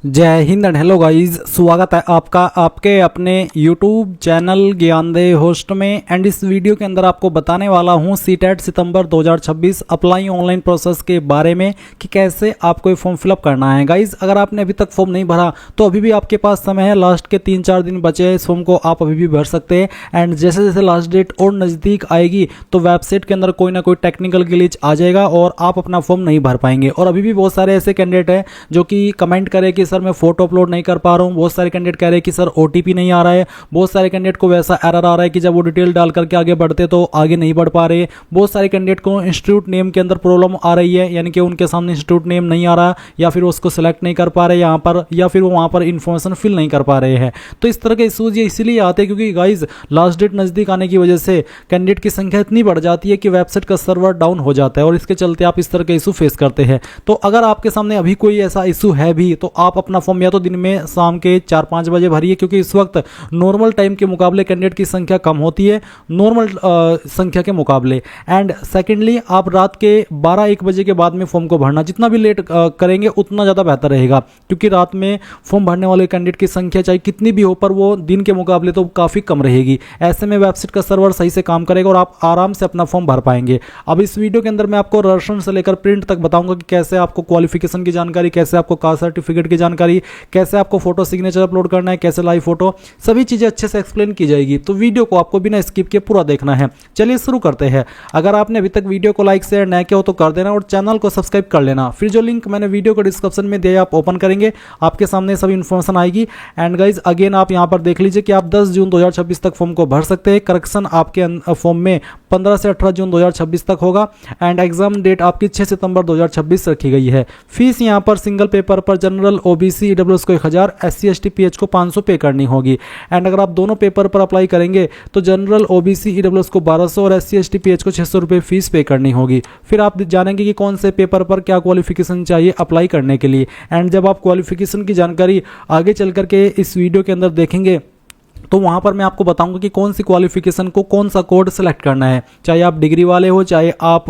जय Hind and hello guys, स्वागत है आपका आपके अपने YouTube चैनल ज्ञानदेव होस्ट में। एंड इस वीडियो के अंदर आपको बताने वाला हूं सीटेट सितंबर 2026 अप्लाई ऑनलाइन प्रोसेस के बारे में कि कैसे आपको ये फॉर्म फिलअप करना है। गाइस, अगर आपने अभी तक फॉर्म नहीं भरा तो अभी भी आपके पास समय है, लास्ट के 3-4 दिन बचे हैं। इस फॉर्म को आप अभी भी भर सकते हैं। एंड जैसे जैसे लास्ट डेट और नज़दीक आएगी तो वेबसाइट के अंदर कोई ना कोई टेक्निकल ग्लिच आ जाएगा और आप अपना फॉर्म नहीं भर पाएंगे। और अभी भी बहुत सारे ऐसे कैंडिडेट हैं जो कि कमेंट करें कि सर मैं फोटो अपलोड नहीं कर पा रहा हूं। बहुत सारे कैंडिडेट कह रहे हैं कि सर ओटीपी नहीं आ रहा है। बहुत सारे कैंडिडेट को वैसा एरर आ रहा है कि जब वो डिटेल डाल करके आगे बढ़ते तो आगे नहीं बढ़ पा रहे। बहुत सारे कैंडिडेट को इंस्टीट्यूट नेम के अंदर प्रॉब्लम आ रही है, यानी कि उनके सामने इंस्टीट्यूट नेम नहीं आ रहा या फिर उसको सिलेक्ट नहीं कर पा रहे यहाँ पर, या फिर वो वहाँ पर इन्फॉर्मेशन फिल नहीं कर पा रहे हैं। तो इस तरह के इशूज ये इसीलिए आते हैं क्योंकि गाइज लास्ट डेट नज़दीक आने की वजह से कैंडिडेट की संख्या इतनी बढ़ जाती है कि वेबसाइट का सर्वर डाउन हो जाता है और इसके चलते आप इस तरह के इशू फेस करते हैं। तो अगर आपके सामने अभी कोई ऐसा इशू है भी तो आप अपना फॉर्म या तो दिन में शाम के 4-5 बजे भरिए, क्योंकि इस वक्त नॉर्मल टाइम के मुकाबले कैंडिडेट की संख्या कम होती है नॉर्मल संख्या के मुकाबले। एंड सेकेंडली आप रात के 12-1 बजे के बाद में फॉर्म को भरना, जितना भी लेट करेंगे उतना ज़्यादा बेहतर रहेगा, क्योंकि रात में फॉर्म भरने वाले कैंडिडेट की संख्या चाहे कितनी भी हो पर वो दिन के मुकाबले तो काफ़ी कम रहेगी। ऐसे में वेबसाइट का सर्वर सही से काम करेगा और आप आराम से अपना फॉर्म भर पाएंगे। अब इस वीडियो के अंदर मैं आपको रजिस्ट्रेशन से लेकर प्रिंट तक बताऊंगा कि कैसे आपको क्वालिफिकेशन की जानकारी, कैसे आपको कास्ट सर्टिफिकेट की जानकारी, कैसे आपको फोटो सिग्नेचर अपलोड करना है, कैसे लाइव फोटो, सभी चीजें अच्छे से एक्सप्लेन की जाएगी। तो वीडियो को आपको बिना स्किप किए पूरा देखना है। चलिए शुरू करते हैं। अगर आपने अभी तक वीडियो को लाइक शेयर न किया हो तो कर देना और चैनल को सब्सक्राइब कर लेना। फिर जो लिंक मैंने वीडियो को डिस्क्रिप्शन में दिया आप ओपन करेंगे, आपके सामने सभी इन्फॉर्मेशन आएगी। एंड गाइज अगेन आप यहाँ पर देख लीजिए कि आप 10 जून 2026 तक फॉर्म को भर सकते हैं। करेक्शन आपके फॉर्म में 15 से 18 जून 2026 तक होगा। एंड एग्जाम डेट आपकी 6 सितंबर 2026 रखी गई है। फीस यहाँ पर सिंगल पेपर पर जनरल ओबीसी ईडब्ल्यूएस को 1000, SC ST PH को 500 पे करनी होगी। एंड अगर आप दोनों पेपर पर अप्लाई करेंगे तो जनरल ओबीसी ईडब्ल्यूएस को 1200 और SC ST PH को 600 रुपये फीस पे करनी होगी। फिर आप जानेंगे कि कौन से पेपर पर क्या क्वालिफिकेशन चाहिए अप्लाई करने के लिए। एंड जब आप क्वालिफिकेशन की जानकारी आगे चल करके इस वीडियो के अंदर देखेंगे तो वहाँ पर मैं आपको बताऊंगा कि कौन सी क्वालिफिकेशन को कौन सा कोड सेलेक्ट करना है, चाहे आप डिग्री वाले हो चाहे आप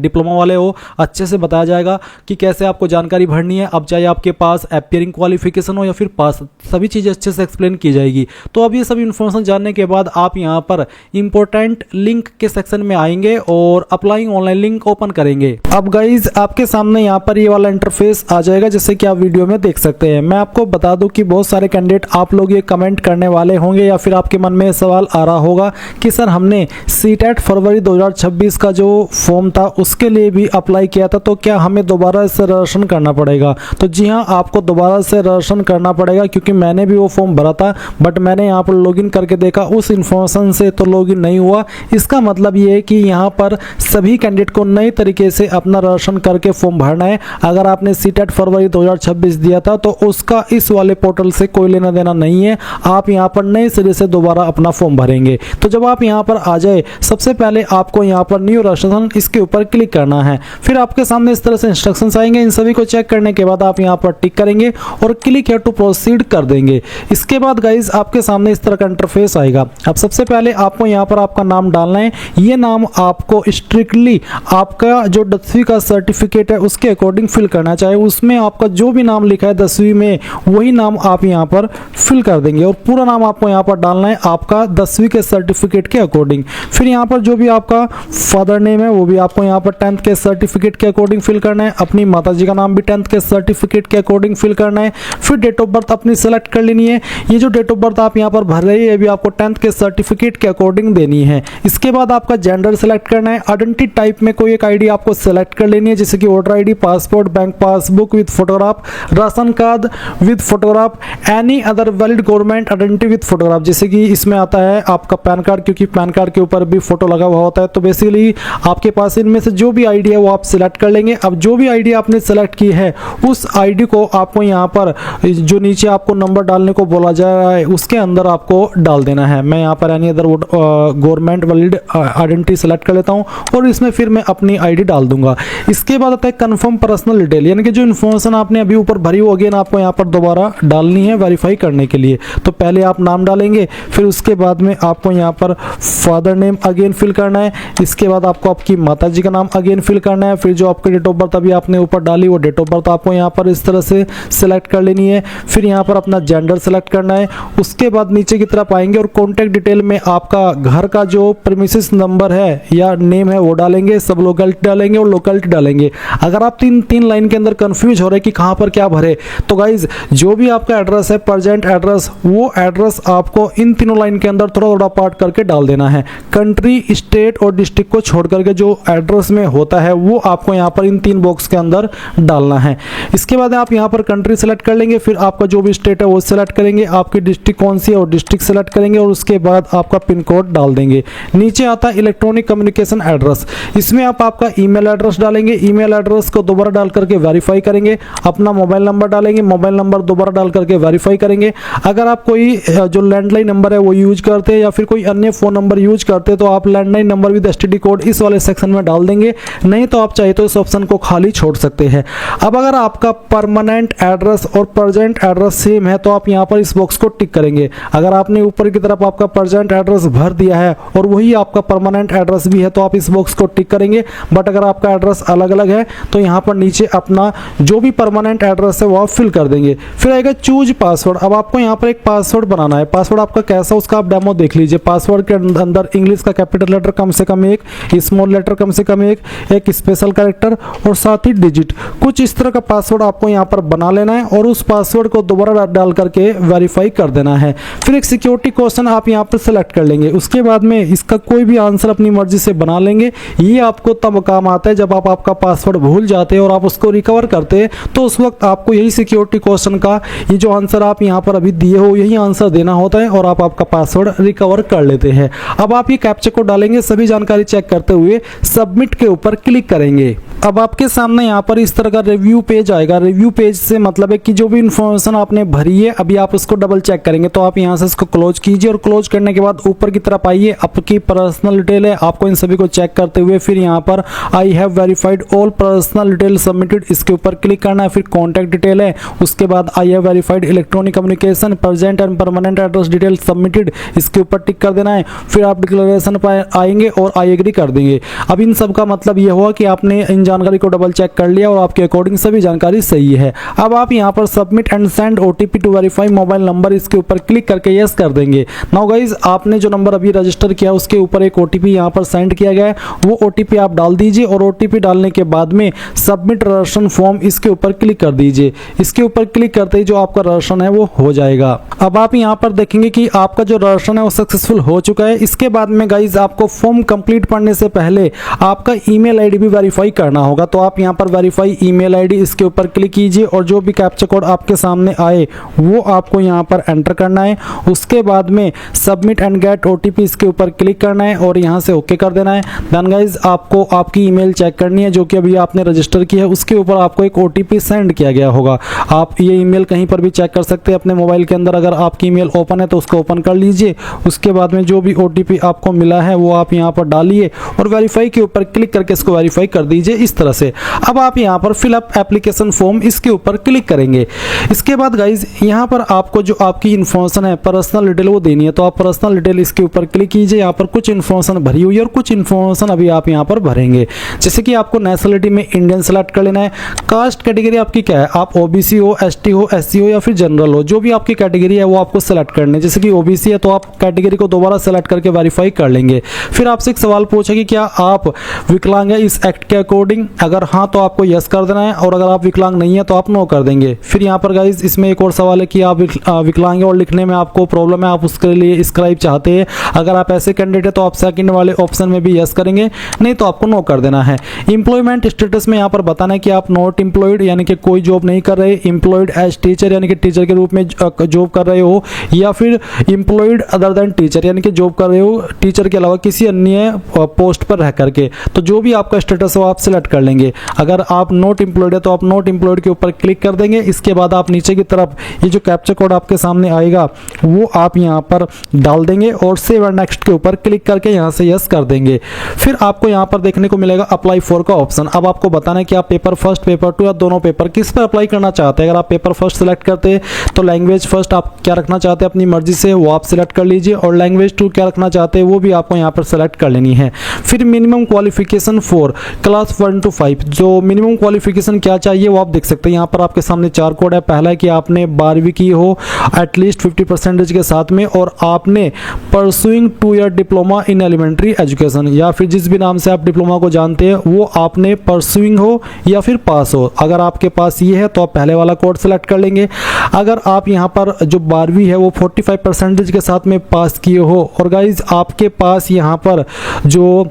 डिप्लोमा वाले हो। अच्छे से बताया जाएगा कि कैसे आपको जानकारी भरनी है। अब चाहे आपके पास एपियरिंग क्वालिफिकेशन हो या फिर पास, सभी चीज़ें अच्छे से एक्सप्लेन की जाएगी। तो अब ये सभी इन्फॉर्मेशन जानने के बाद आप यहाँ पर इंपॉर्टेंट लिंक के सेक्शन में आएंगे और अप्लाइंग ऑनलाइन लिंक ओपन करेंगे। अब गाइज आपके सामने यहाँ पर ये वाला इंटरफेस आ जाएगा जैसे कि आप वीडियो में देख सकते हैं। मैं आपको बता दूं कि बहुत सारे कैंडिडेट आप लोग ये कमेंट करने वाले होंगे या फिर आपके मन में सवाल आ रहा होगा कि सर हमने सीटेट फरवरी 2026 का जो फॉर्म था उसके लिए भी अप्लाई किया था, तो क्या हमें दोबारा से रजिस्ट्रेशन करना पड़ेगा? तो जी हाँ, आपको दोबारा से रजिस्ट्रेशन करना पड़ेगा, क्योंकि मैंने भी वो फॉर्म भरा था बट मैंने यहाँ पर लॉगिन करके देखा उस इन्फॉर्मेशन से तो लॉगिन नहीं हुआ। इसका मतलब ये है कि यहाँ पर सभी कैंडिडेट को नए तरीके से अपना रजिस्ट्रेशन करके फॉर्म भरना है। अगर आपने सीटेट फरवरी 2026 दिया था तो उसका इस वाले पोर्टल से कोई लेना देना नहीं है। आप यहाँ पर नए सिरे से दोबारा अपना फॉर्म भरेंगे। तो जब आप यहाँ पर आ जाए, सबसे पहले आपको यहाँ पर न्यू रजिस्ट्रेशन इसके ऊपर क्लिक करना है। फिर आपके सामने इस तरह से इंस्ट्रक्शंस आएंगे। इन सभी को चेक करने के बाद आप यहाँ पर टिक करेंगे और क्लिक हियर टू प्रोसीड कर देंगे। इसके बाद गाइज आपके सामने इस तरह का इंटरफेस आएगा। अब सबसे पहले आपको यहाँ पर आपका नाम डालना है। ये नाम आपको स्ट्रिक्टली आपका जो 10वीं का सर्टिफिकेट है उसके अकॉर्डिंग फिल करना चाहिए। उसमें आपका जो भी नाम लिखा है 10वीं में वही नाम आप यहाँ पर फिल कर देंगे और पूरा नाम आपको यहाँ पर डालना है आपका 10वीं के सर्टिफिकेट के अकॉर्डिंग। फिर यहाँ पर जो भी आपका फादर नेम है वो भी आपको यहाँ पर 10th के सर्टिफिकेट के अकॉर्डिंग फिल करना है। अपनी माताजी का नाम भी 10th के सर्टिफिकेट के अकॉर्डिंग फिल करना है। फिर डेट ऑफ बर्थ अपनी सेलेक्ट कर लेनी है। ये जो डेट ऑफ बर्थ आप यहाँ पर भर रहे हैं ये भी आपको 10th के सर्टिफिकेट के अकॉर्डिंग देनी है। इसके बाद आपका जेंडर सेलेक्ट करना है। आइडेंटिटी टाइप में कोई एक आईडी आपको सेलेक्ट कर लेनी है, जैसे कि voter ID, passport, bank passbook with photograph, ration card with photograph, any other valid government identity with photograph, जैसे कि इसमें आता है आपका पैन कार्ड, क्योंकि पैन कार्ड के ऊपर भी फोटो लगा हुआ होता है। तो बेसिकली आपके पास इनमें से जो भी आईडी है वो आप सिलेक्ट कर लेंगे। अब जो भी आईडी आपने सेलेक्ट की है उस आईडी को आपको यहाँ पर जो नीचे आपको नंबर डालने को बोला जा रहा है उसके अंदर आपको डाल देना है। मैं यहाँ पर any other government valid identity select कर लेता हूँ और इसमें फिर मैं अपनी आईडी डाल दूंगा। इसके बाद आता है कंफर्म पर्सनल डिटेल, यानी कि जो इन्फॉर्मेशन आपने अभी ऊपर भरी वो अगेन आपको यहाँ पर दोबारा डालनी है वेरीफाई करने के लिए। तो पहले आप नाम डालेंगे। फिर उसके बाद में आपको यहाँ पर फादर नेम अगेन फिल करना है। इसके बाद आपको आपकी माता जी का नाम अगेन फिल करना है। फिर जो आपकी डेट ऑफ बर्थ अभी आपने ऊपर डाली वो डेट ऑफ बर्थ आपको यहाँ पर इस तरह से सिलेक्ट कर लेनी है। फिर यहाँ पर अपना जेंडर सेलेक्ट करना है। उसके बाद नीचे की तरफ आएंगे और कॉन्टैक्ट डिटेल में आपका घर का जो प्रीमिसेस नंबर है या नेम है वो डालेंगे, सब लोकेलिटी डालेंगे और लोकेलिटी डालेंगे। अगर आप तीन लाइन के अंदर कंफ्यूज हो रहे कि कहाँ पर क्या भरे, तो गाइज जो भी आपका एड्रेस है प्रेजेंट एड्रेस, वो एड्रेस आपको इन तीनों लाइन के अंदर थोड़ा थोड़ा पार्ट करके डाल देना है। कंट्री, स्टेट और डिस्ट्रिक्ट को छोड़ करके जो एड्रेस में होता है वो आपको यहाँ पर इन 3 बॉक्स के अंदर डालना है। इसके बाद आप यहाँ पर कंट्री सेलेक्ट कर लेंगे। फिर आपका जो भी स्टेट है वो सेलेक्ट करेंगे, आपकी डिस्ट्रिक्ट कौन सी है और डिस्ट्रिक्ट सेलेक्ट करेंगे और उसके बाद आपका पिन कोड डाल देंगे। नीचे आता है इलेक्ट्रॉनिक कम्युनिकेशन एड्रेस। इसमें आप आपका ईमेल एड्रेस डालेंगे। ईमेल एड्रेस को दोबारा डाल करके वेरीफाई करेंगे। अपना मोबाइल नंबर डालेंगे, मोबाइल नंबर दोबारा डाल करके वेरीफाई करेंगे। अगर आप कोई जो लैंडलाइन नंबर है वो यूज करते हैं या फिर कोई अन्य फोन नंबर यूज करते हैं तो आप landline number with STD code इस वाले सेक्शन में डाल देंगे, नहीं तो आप चाहे तो इस ऑप्शन को खाली छोड़ सकते हैं। अब अगर आपका परमानेंट एड्रेस और प्रेजेंट एड्रेस सेम है तो आप यहाँ पर इस बॉक्स को टिक करेंगे। अगर आपने ऊपर की तरफ आपका प्रेजेंट एड्रेस भर दिया है और वही आपका परमानेंट एड्रेस भी है तो आप इस बॉक्स को टिक करेंगे। बट अगर आपका एड्रेस अलग अलग है तो यहाँ पर नीचे अपना जो भी परमानेंट एड्रेस है वो आप फिल कर देंगे। फिर आएगा चूज पासवर्ड। अब आपको यहाँ पर एक पासवर्ड बनाना है। पासवर्ड आपका कैसा उसका आप डेमो देख लीजिए। पासवर्ड के अंदर इंग्लिश का कैपिटल लेटर कम से कम 1, स्मॉल लेटर कम से कम 1 स्पेशल कैरेक्टर और साथ ही डिजिट, कुछ इस तरह का पासवर्ड आपको यहाँ पर बना लेना है और उस पासवर्ड को दोबारा डाल करके वेरीफाई कर देना है। फिर एक सिक्योरिटी क्वेश्चन आप यहाँ पर सेलेक्ट कर लेंगे। उसके बाद में इसका कोई भी आंसर अपनी मर्जी से बना लेंगे। ये आपको तब काम आता है जब आप आपका पासवर्ड भूल जाते हैं और आप उसको रिकवर करते हैं, तो उस वक्त आपको यही सिक्योरिटी क्वेश्चन का ये जो आंसर आप यहाँ पर अभी दिए हो यही आंसर देना होता है और आप आपका पासवर्ड रिकवर कर लेते हैं। अब आप ये कैप्चा कोड डालेंगे, सभी जानकारी चेक करते हुए सबमिट के ऊपर क्लिक करेंगे। अब आपके सामने यहाँ पर इस तरह का रिव्यू पेज आएगा। रिव्यू पेज से मतलब है कि जो भी इंफॉर्मेशन आपने भरी है अभी आप उसको डबल चेक करेंगे। तो आप यहाँ से इसको क्लोज कीजिए और क्लोज करने के बाद ऊपर की तरफ आइए। आपकी पर्सनल डिटेल है, आपको इन सभी को चेक करते हुए फिर यहाँ पर I have verified all personal detail submitted, इसके ऊपर क्लिक करना है। फिर कॉन्टैक्ट डिटेल है, उसके बाद I have verified electronic communication present and permanent address detail submitted, इसके ऊपर टिक कर देना है। फिर आप डिक्लेरेशन पर आएंगे और आई एग्री कर देंगे। अब इन सब का मतलब यह हुआ कि आपने इन जानकारी को डबल चेक कर लिया और आपके अकॉर्डिंग सभी जानकारी सही है। अब आप यहाँ पर submit and send OTP to verify mobile number, इसके ऊपर क्लिक करके यस कर देंगे। नाउ गाइज आपने जो नंबर अभी रजिस्टर किया उसके ऊपर एक ओटीपी यहाँ पर सेंड किया गया है, वो ओटीपी आप डाल दीजिए और ओटीपी डालने के बाद में सबमिट रजिस्ट्रेशन फॉर्म इसके ऊपर क्लिक कर दीजिए। इसके ऊपर क्लिक करते ही जो आपका रजिस्ट्रेशन है वो हो जाएगा। अब आप यहाँ पर देखेंगे कि आपका जो रजिस्ट्रेशन है वो सक्सेसफुल हो चुका है। इसके बाद में गाइज आपको फॉर्म कंप्लीट पढ़ने से पहले आपका ईमेल आईडी भी वेरीफाई करना होगा। तो आप यहाँ पर वेरीफाई ईमेल आईडी इसके ऊपर क्लिक कीजिए और जो भी कैप्चा कोड आपके सामने आए वो आपको यहाँ पर एंटर करना है। उसके बाद में सबमिट एंड गेट ओटीपी इसके ऊपर क्लिक करना है और यहाँ से ओके कर देना है। देन गाइज आपको आपकी ईमेल चेक करनी है जो कि अभी आपने रजिस्टर की है, उसके ऊपर आपको एक ओटीपी सेंड किया गया होगा। आप ये ईमेल कहीं पर भी चेक कर सकते हैं अपने मोबाइल के अंदर। अगर आपकी ईमेल ओपन है तो उसको ओपन कर लीजिए। उसके बाद में जो भी ओटीपी आपको मिला है वो आप यहाँ पर डालिए और वेरीफाई के ऊपर क्लिक करके इसको वेरीफाई कर दीजिए इस तरह से। अब आप यहाँ पर फिलअप एप्लीकेशन फॉर्म इसके ऊपर क्लिक करेंगे। इसके बाद गाइज यहाँ पर आपको जो आपकी इन्फॉर्मेशन है पर्सनल डिटेल वो देनी है। तो आप पर्सनल डिटेल इसके ऊपर क्लिक कीजिए। यहाँ पर कुछ इन्फॉर्मेशन भरी हुई है और कुछ इन्फॉर्मेशन अभी आप यहाँ पर भरेंगे। जैसे कि आपको नेशनलिटी में इंडियन सेलेक्ट कर लेना है। कास्ट कैटेगरी आपकी क्या है, आप ओबीसी हो, एसटी हो, एससी हो या फिर जनरल हो, जो भी आपकी कैटेगरी है वो आपको सेलेक्ट करनी है। जैसे कि ओबीसी है तो आप कैटेगरी को दोबारा सेलेक्ट करके वेरीफाई कर लेंगे। फिर आपसे एक सवाल पूछे कि क्या आप विकलांग है इस एक्ट के अकॉर्डिंग, अगर हाँ तो आपको यस कर देना है और अगर आप विकलांग नहीं है तो आप नो कर देंगे। फिर यहाँ पर गाइज इसमें एक और सवाल है कि आप विकलांग है और लिखने में आपको प्रॉब्लम है, आप उसके लिए स्क्राइब चाहते हैं। अगर आप ऐसे कैंडिडेट है तो आप सेकंड वाले ऑप्शन में भी यस करेंगे, नहीं तो आपको नो कर देना है। एम्प्लॉयमेंट स्टेटस में यहाँ पर बताना है कि आप नॉट एम्प्लॉयड यानी कि कोई जॉब नहीं कर रहे, एम्प्लॉयड एज टीचर यानी कि टीचर के रूप में जॉब कर रहे हो, या फिर एम्प्लॉयड अदर देन टीचर यानी कि जॉब कर रहे हो टीचर के अलावा किसी अन्य पोस्ट पर रह करके। तो जो भी आपका स्टेटस हो आप सिलेक्ट सेलेक्ट कर लेंगे। अगर आप नॉट एम्प्लॉयड है तो आप नॉट एम्प्लॉयड के ऊपर क्लिक कर देंगे। इसके बाद आप नीचे की तरफ ये जो कैप्चा कोड आपके सामने आएगा वो आप यहाँ पर डाल देंगे और सेव एंड नेक्स्ट के ऊपर क्लिक करके यहाँ से यस कर देंगे। फिर आपको यहाँ पर देखने को मिलेगा अप्लाई फॉर का ऑप्शन। अब आपको बताना है कि आप पेपर फर्स्ट, पेपर टू या दोनों पेपर किस पर अप्लाई करना चाहते हैं। अगर आप पेपर फर्स्ट सेलेक्ट करते हैं तो लैंग्वेज फर्स्ट आप क्या रखना चाहते हैं अपनी मर्जी से वो आप सिलेक्ट कर लीजिए, और लैंग्वेज टू क्या रखना चाहते हैं वो भी आपको यहाँ पर सेलेक्ट कर लेनी है। फिर minimum qualification for class 1 to 5, जो मिनिमम क्वालिफिकेशन क्या चाहिए वो आप देख सकते हैं। यहाँ पर आपके सामने 4 कोड है। पहला है कि आपने 12वीं की हो एटलीस्ट 50% के साथ में, और आपने pursuing 2 year diploma in elementary education, या फिर जिस भी नाम से आप डिप्लोमा को जानते हैं वो आपने परसुइंग हो या फिर पास हो। अगर आपके पास ये है तो आप पहले वाला कोड सेलेक्ट कर लेंगे। अगर आप यहाँ पर जो 12वीं है वो 45% के साथ में पास किए हो, और गाइज आपके पास यहाँ पर जो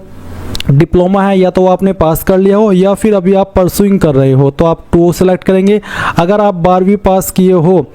डिप्लोमा है या तो आपने पास कर लिया हो या फिर अभी आप परसुइंग कर रहे हो तो आप 2 सेलेक्ट करेंगे। अगर आप 12वीं पास किए हो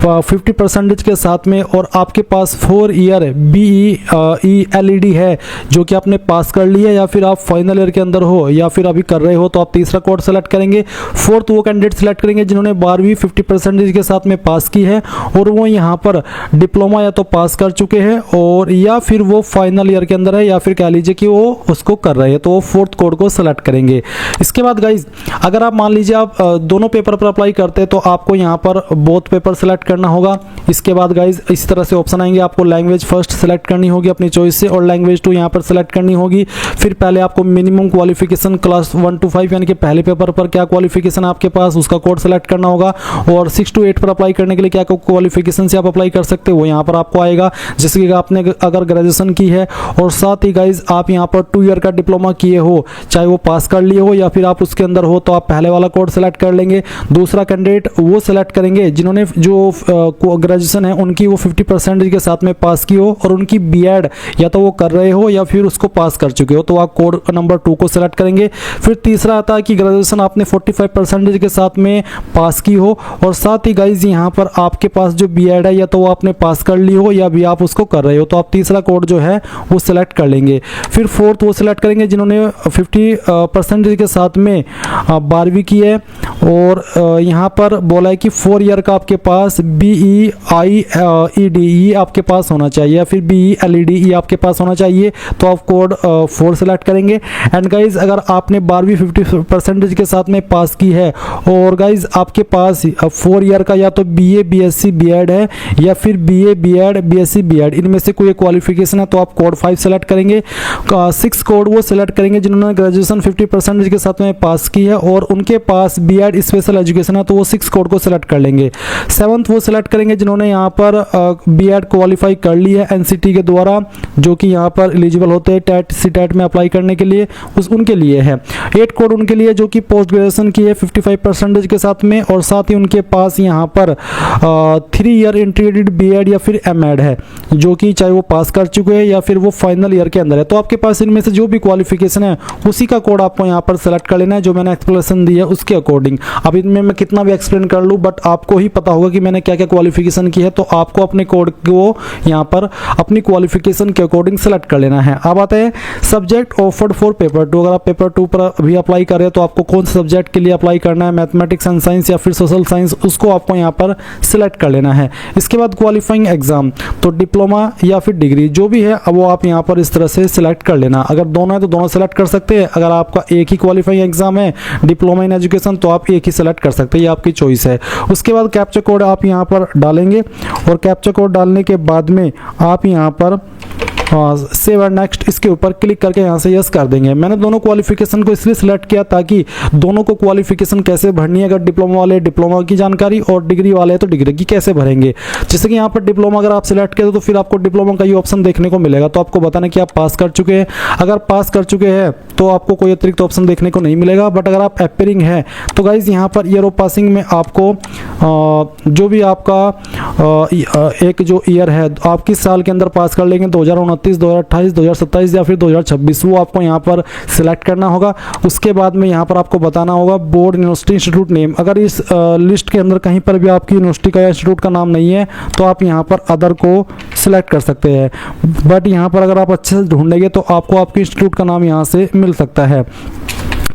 50% के साथ में और आपके पास 4 ईयर BE-LED है जो कि आपने पास कर लिया, या फिर आप फाइनल ईयर के अंदर हो या फिर अभी कर रहे हो तो आप तीसरा कोड सेलेक्ट करेंगे। फोर्थ वो कैंडिडेट सेलेक्ट करेंगे जिन्होंने 12वीं 50% के साथ में पास की है और वो यहाँ पर डिप्लोमा या तो पास कर चुके हैं और या फिर वो फाइनल ईयर के अंदर है, या फिर कह लीजिए कि वो उसको कर रहे हैं तो वो फोर्थ कोड को सेलेक्ट करेंगे। इसके बाद गाइज अगर आप मान लीजिए आप दोनों पेपर पर अप्लाई करते हैं तो आपको यहाँ पर बोथ पेपर सेलेक्ट करना होगा। इसके बाद गाइज इस तरह से ऑप्शन आएंगे, आपको लैंग्वेज फर्स्ट सेलेक्ट करनी होगी अपनी चॉइस से और लैंग्वेज टू यहाँ पर सेलेक्ट करनी होगी। फिर पहले आपको मिनिमम क्वालिफिकेशन क्लास 1 to 5 यानी कि पहले पेपर पर क्या क्वालिफिकेशन आपके पास उसका कोड सेलेक्ट करना होगा, और 6 to 8 पर अप्लाई करने के लिए क्या क्वालिफिकेशन से आप अप्लाई कर सकते हो वो यहाँ पर आपको आएगा, जैसे कि आपने अगर ग्रेजुएशन की है और साथ ही गाइज आप यहाँ पर 2 ईयर का डिप्लोमा किए हो, चाहे वो पास कर लिए हो या फिर आप उसके अंदर हो, तो आप पहले वाला कोड सेलेक्ट कर लेंगे। दूसरा कैंडिडेट वो सेलेक्ट करेंगे जिन्होंने जो ग्रेजुएशन है उनकी वो 50% के साथ में पास की हो और उनकी बीएड या तो वो कर रहे हो या फिर उसको पास कर चुके हो, तो आप कोड नंबर 2 को सेलेक्ट करेंगे। फिर तीसरा आता है कि ग्रेजुएशन आपने 45% के साथ में पास की हो और साथ ही गाइज यहाँ पर आपके पास जो बीएड है या तो वो आपने पास कर ली हो या भी आप उसको कर रहे हो, तो आप तीसरा कोड जो है वो सेलेक्ट कर लेंगे। फिर फोर्थ वो सेलेक्ट करेंगे जिन्होंने 50% के साथ में 12वीं की है और यहाँ पर बोला है कि 4 ईयर का आपके पास BE-LED आपके पास होना चाहिए या फिर BE-LED आपके पास होना चाहिए, तो आप कोड 4 सेलेक्ट करेंगे। एंड गाइज अगर आपने 12वीं 50% के साथ में पास की है और गाइज आपके पास 4 ईयर का या तो BA BSc BEd है या फिर BA BEd BSc BEd, इनमें से कोई क्वालिफिकेशन है तो आप कोड 5 सेलेक्ट करेंगे। 6 कोड वो सेलेक्ट करेंगे जिन्होंने ग्रेजुएशन 50% के साथ में पास की है और उनके पास बीएड स्पेशल एजुकेशन है तो वो 6 कोड को सेलेक्ट कर लेंगे। 7th वो सेलेक्ट करेंगे जिन्होंने यहाँ पर बीएड क्वालिफाई कर ली है एनसीटी के द्वारा, जो कि यहाँ पर एलिजिबल होते हैं टेट सीटेट में अप्लाई करने के लिए, उनके लिए है। 8 कोड उनके लिए जो कि पोस्ट ग्रेजुएशन की है 55% के साथ में और साथ ही उनके पास यहाँ पर 3 ईयर इंटीग्रेटेड बीएड या फिर एमएड है, जो कि चाहे वो पास कर चुके हैं या फिर वो फाइनल ईयर के अंदर है, तो आपके पास इनमें से जो भी क्वालिफिकेशन है उसी का कोड आपको यहाँ पर सेलेक्ट कर लेना है जो मैंने एक्सप्लेनेशन दी है उसके अकॉर्डिंग। अब इनमें मैं कितना भी एक्सप्लेन कर लूँ बट आपको ही पता होगा कि मैंने क्या क्या क्वालिफिकेशन की है, तो आपको अपने कोड को यहाँ पर अपनी क्वालिफिकेशन के अकॉर्डिंग सेलेक्ट कर लेना है। अब आते हैं सब्जेक्ट ऑफर्ड फॉर पेपर 2। अगर आप पेपर 2 पर भी अप्लाई कर रहे हैं तो आपको कौन से सब्जेक्ट के लिए अप्लाई करना है, मैथमेटिक्स एंड साइंस या फिर सोशल साइंस, उसको आपको यहाँ पर सिलेक्ट कर लेना है। इसके बाद क्वालिफाइंग एग्जाम, तो डिप्लोमा या फिर डिग्री जो भी है वो आप यहाँ पर इस तरह से सिलेक्ट कर लेना। अगर दोनों है तो दोनों सेलेक्ट कर सकते हैं, अगर आपका एक ही क्वालिफाइंग एग्जाम है डिप्लोमा इन एजुकेशन तो आप एक ही सेलेक्ट कर सकते हैं, ये आपकी चॉइस है। उसके बाद कैप्चा कोड आप यहाँ पर डालेंगे और कैप्चा कोड डालने के बाद में आप यहाँ पर सेव एंड नेक्स्ट इसके ऊपर क्लिक करके यहाँ से यस कर देंगे। मैंने दोनों क्वालिफिकेशन को इसलिए सिलेक्ट किया ताकि दोनों को क्वालिफिकेशन कैसे भरनी है, अगर डिप्लोमा वाले डिप्लोमा की जानकारी और डिग्री वाले तो डिग्री की कैसे भरेंगे। जैसे कि यहाँ पर डिप्लोमा अगर आप सिलेक्ट करें तो फिर आपको डिप्लोमा का ये ऑप्शन देखने को मिलेगा, तो आपको बताना कि आप पास कर चुके हैं। अगर पास कर चुके हैं तो आपको कोई अतिरिक्त ऑप्शन देखने को नहीं मिलेगा, बट अगर आप एपियरिंग है तो गाइज यहाँ पर ईयर ऑफ पासिंग में आपको जो भी आपका एक जो ईयर है आप किस साल के अंदर पास कर लेंगे, 2029, 2028, 2027 या फिर 2026, वो आपको यहाँ पर सिलेक्ट करना होगा। उसके बाद में यहाँ पर आपको बताना होगा बोर्ड यूनिवर्सिटी इंस्टीट्यूट नेम। अगर इस लिस्ट के अंदर कहीं पर भी आपकी यूनिवर्सिटी का या इंस्टीट्यूट का नाम नहीं है तो आप यहाँ पर अदर को सिलेक्ट कर सकते हैं, बट यहाँ पर अगर आप अच्छे से ढूंढेंगे तो आपको आपके इंस्टीट्यूट का नाम यहाँ से मिल सकता है।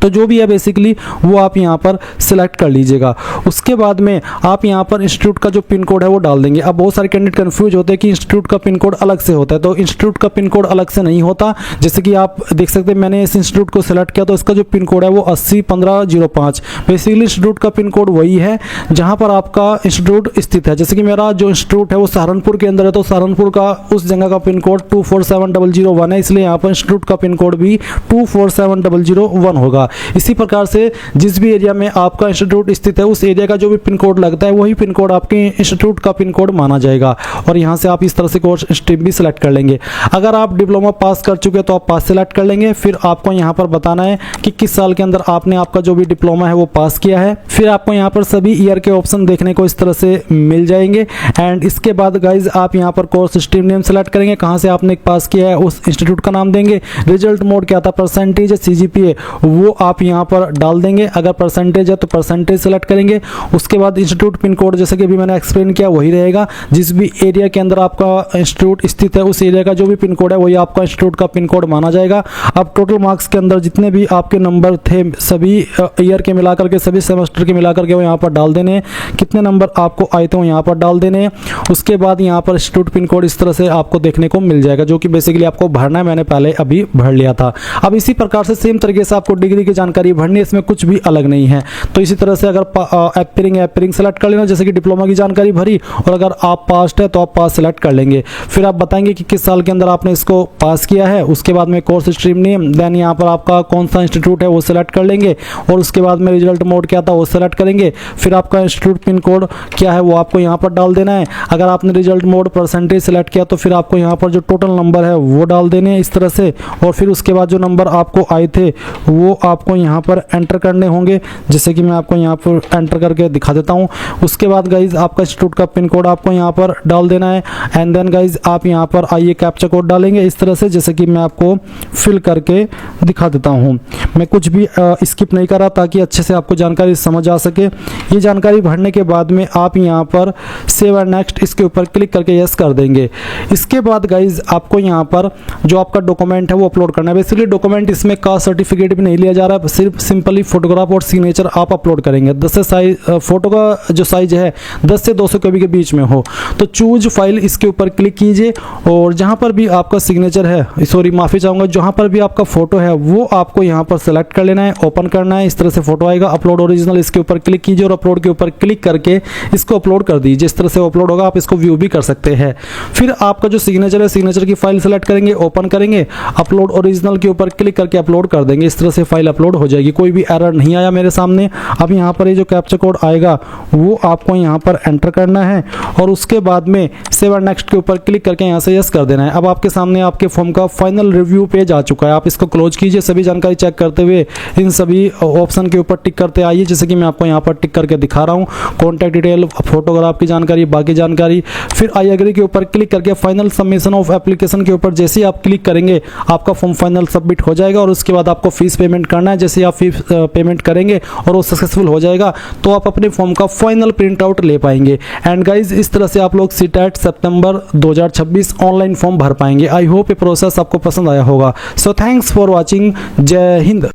तो जो भी है बेसिकली वो आप यहाँ पर सिलेक्ट कर लीजिएगा। उसके बाद में आप यहाँ पर इंस्टीट्यूट का जो पिन कोड है वो डाल देंगे। अब बहुत सारे कैंडिडेट कंफ्यूज होते हैं कि इंस्टीट्यूट का पिन कोड अलग से होता है, तो इंस्टीट्यूट का पिन कोड अलग से नहीं होता। जैसे कि आप देख सकते हैं मैंने इस इंस्टीट्यूट को सिलेक्ट किया तो इसका जो पिन कोड है वो 801505। बेसिकली इंस्टीट्यूट का पिन कोड वही है जहाँ पर आपका इंस्टीट्यूट स्थित है। जैसे कि मेरा जो इंस्टीट्यूट है वो सहारनपुर के अंदर है, तो सहारनपुर का उस जगह का पिन कोड 247001 है, इसलिए यहाँ पर इंस्टीट्यूट का पिन कोड भी 247001 होगा। इसी प्रकार से जिस भी एरिया में आपका इंस्टीट्यूट स्थित है उस एरिया का जो भी पिन कोड लगता है वही पिन कोड आपके इंस्टीट्यूट का पिन कोड माना जाएगा। और यहाँ से आप इस तरह से कोर्स स्ट्रीम भी सिलेक्ट कर लेंगे। अगर आप डिप्लोमा पास कर चुके हैं तो आप पास सिलेक्ट कर लेंगे। फिर आपको यहाँ पर बताना है कि किस साल के अंदर आपने आपका जो भी डिप्लोमा है वो पास किया है। फिर आपको यहाँ पर सभी ईयर के ऑप्शन देखने को इस तरह से मिल जाएंगे। एंड इसके बाद गाइज आप यहाँ पर कोर्स स्ट्रीम नेम सेलेक्ट करेंगे, कहाँ से आपने पास किया है उस इंस्टीट्यूट का नाम देंगे। रिजल्ट मोड क्या था, परसेंटेज है, CGPA, वो आप यहाँ पर डाल देंगे। अगर परसेंटेज है तो परसेंटेज सेलेक्ट करेंगे। उसके बाद इंस्टीट्यूट पिन कोड जैसे कि अभी मैंने एक्सप्लेन किया वही रहेगा। जिस भी एरिया के अंदर आपका इंस्टीट्यूट स्थित है उस एरिया का जो भी पिन कोड है वही आपका इंस्टीट्यूट का पिन कोड माना जाएगा। अब टोटल मार्क्स के अंदर जितने भी आपके नंबर थे सभी ईयर के मिलाकर के, सभी सेमेस्टर के मिलाकर के वो यहाँ पर डाल देने। कितने नंबर आपको आए थे वो यहाँ पर डाल देने। उसके बाद यहाँ पर इंस्टीट्यूट पिन कोड इस तरह से आपको देखने को मिल जाएगा, जो कि बेसिकली आपको भरना है। मैंने पहले अभी भर लिया था। अब इसी प्रकार से सेम तरीके से आपको डिग्री की जानकारी भरनी है, इसमें कुछ भी अलग नहीं है। तो इसी तरह से अगर एपीयरिंग सेलेक्ट कर लेना, जैसे कि डिप्लोमा की जानकारी भरी, और अगर आप पास है तो आप पास सेलेक्ट कर लेंगे। फिर आप बताएंगे कि किस साल के अंदर आपने इसको पास किया है। उसके बाद में कोर्स स्ट्रीम नेम, देन यहाँ पर आपका कौन सा इंस्टीट्यूट है वो सिलेक्ट कर लेंगे। और उसके बाद में रिजल्ट मोड क्या था वो सिलेक्ट करेंगे। फिर आपका इंस्टीट्यूट पिन कोड क्या है वो आपको यहाँ पर डाल देना है। अगर आपने रिजल्ट मोड परसेंटेज सेलेक्ट किया तो फिर आपको यहाँ पर जो टोटल नंबर है वो डाल देने हैं इस तरह से। और फिर उसके बाद जो नंबर आपको आए थे वो आपको यहाँ पर एंटर करने होंगे, जैसे कि मैं आपको यहाँ पर एंटर करके दिखा देता हूँ। उसके बाद गाइज आपका इंस्टीट्यूट का पिन कोड आपको यहाँ पर डाल देना है। एंड देन गाइज आप यहाँ पर आइए कैप्चा कोड डालेंगे इस तरह से, जैसे कि मैं आपको फिल करके दिखा देता हूँ। मैं कुछ भी स्किप नहीं कर रहा ताकि अच्छे से आपको जानकारी समझ आ सके। ये जानकारी भरने के बाद में आप यहाँ पर सेव एंड नेक्स्ट इसके ऊपर क्लिक करके यस कर देंगे। इसके बाद गाइज आपको यहाँ पर जो आपका डॉक्यूमेंट है वो अपलोड करना है। बेसिकली डॉक्यूमेंट इसमें कास्ट सर्टिफिकेट भी नहीं लिया जा रहा है, सिर्फ सिंपली फोटोग्राफ और सिग्नेचर आप अपलोड करेंगे। 10 से साइज फोटो का जो साइज है 10 से 200 KB के बीच में हो। तो चूज फाइल इसके ऊपर क्लिक कीजिए और जहाँ पर भी आपका सिग्नेचर है, सॉरी माफ़ी चाहूँगा, जहाँ पर भी आपका फोटो है वो आपको यहाँ पर सेलेक्ट कर लेना है, ओपन करना है। इस तरह से फोटो आएगा। अपलोड ओरिजिनल इसके ऊपर क्लिक कीजिए और अपलोड के ऊपर क्लिक करके इसको अपलोड कर दीजिए। इस तरह से अपलोड होगा, आप इसको व्यू भी कर सकते हैं। फिर आपका जो सिग्नेचर है सिग्नेचर की फाइल सेलेक्ट करेंगे, ओपन करेंगे, अपलोड ओरिजिनल के ऊपर क्लिक करके अपलोड कर देंगे। इस तरह से फाइल अपलोड हो जाएगी। कोई भी एरर नहीं आया मेरे सामने। अब यहाँ पर ये जो कैप्चा कोड आएगा वो आपको यहाँ पर एंटर करना है और उसके बाद में सेव एंड नेक्स्ट के ऊपर क्लिक करके यहाँ से यस कर देना है। अब आपके सामने आपके फॉर्म का फाइनल रिव्यू पेज आ चुका है। आप इसको क्लोज कीजिए। सभी जानकारी चेक करते हुए इन सभी ऑप्शन के ऊपर टिक करते आइए, जैसे कि मैं आपको यहाँ पर टिक करके दिखा रहा हूँ। कॉन्टैक्ट डिटेल, फोटोग्राफ की जानकारी, बाकी जानकारी। फिर आई एग्री के ऊपर क्लिक करके फाइनल सबमिशन ऑफ एप्लीकेशन के ऊपर जैसे ही आप क्लिक करेंगे आपका फॉर्म फाइनल सबमिट हो जाएगा। और उसके बाद आपको फीस पेमेंट करना है। जैसे आप फीस पेमेंट करेंगे और वो सक्सेसफुल हो जाएगा तो आप अपने फॉर्म का फाइनल प्रिंट आउट ले पाएंगे। एंड गाइज इस तरह से आप लोग सीटेट सितंबर 2026 ऑनलाइन फॉर्म भर पाएंगे। आई होप ये प्रोसेस आपको पसंद आया होगा। So thanks for watching. जय हिंद।